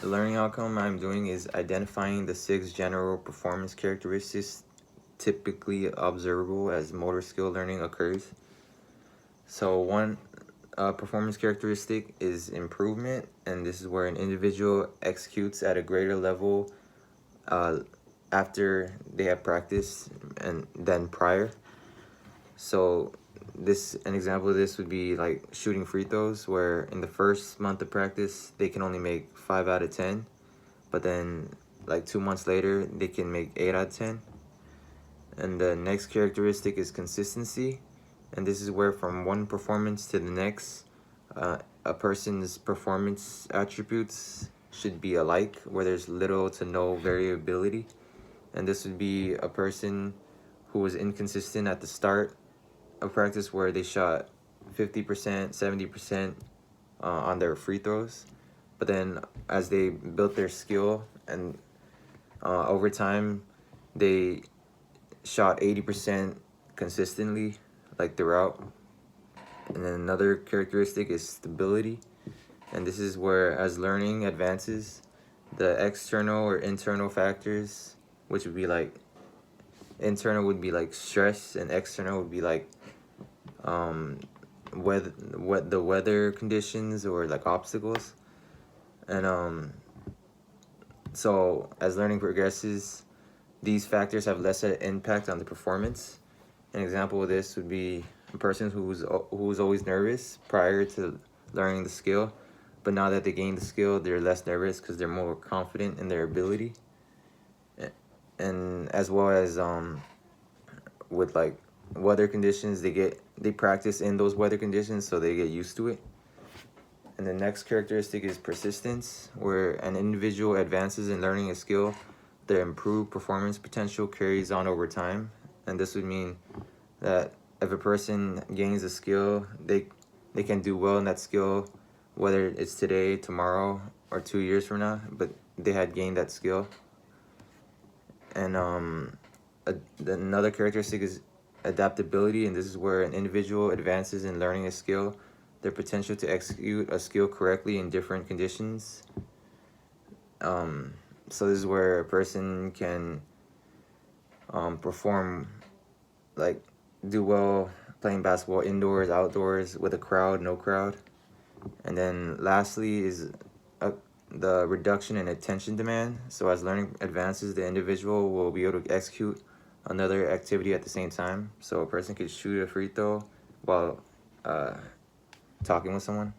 The learning outcome I'm doing is identifying the 6 general performance characteristics typically observable as motor skill learning occurs. So one performance characteristic is improvement, and this is where an individual executes at a greater level uh, after they have practiced and than prior. So an example of this would be like shooting free throws, where in the first month of practice they can only make 5 out of 10, but then like 2 months later they can make 8 out of 10. And the next characteristic is consistency, and this is where from one performance to the next, a person's performance attributes should be alike, where there's little to no variability. And this would be a person who was inconsistent at the start of practice, where they shot 50%, 70% on their free throws, but then as they built their skill and over time, they shot 80% consistently, like throughout. And then another characteristic is stability, and this is where as learning advances, the external or internal factors, which would be like internal would be like stress, and external would be like the weather conditions or like obstacles. And so as learning progresses, these factors have less impact on the performance. An example of this would be a person who's always nervous prior to learning the skill, but now that they gain the skill, they're less nervous because they're more confident in their ability. And as well as with like weather conditions, they practice in those weather conditions, so they get used to it. And the next characteristic is persistence, where an individual advances in learning a skill, their improved performance potential carries on over time. And this would mean that if a person gains a skill, they can do well in that skill, whether it's today, tomorrow, or 2 years from now, but they had gained that skill. And another characteristic is adaptability, and this is where an individual advances in learning a skill, their potential to execute a skill correctly in different conditions. So this is where a person can perform, like do well playing basketball indoors, outdoors, with a crowd, no crowd. And then lastly is the reduction in attention demand. So as learning advances, the individual will be able to execute another activity at the same time. So a person could shoot a free throw while talking with someone.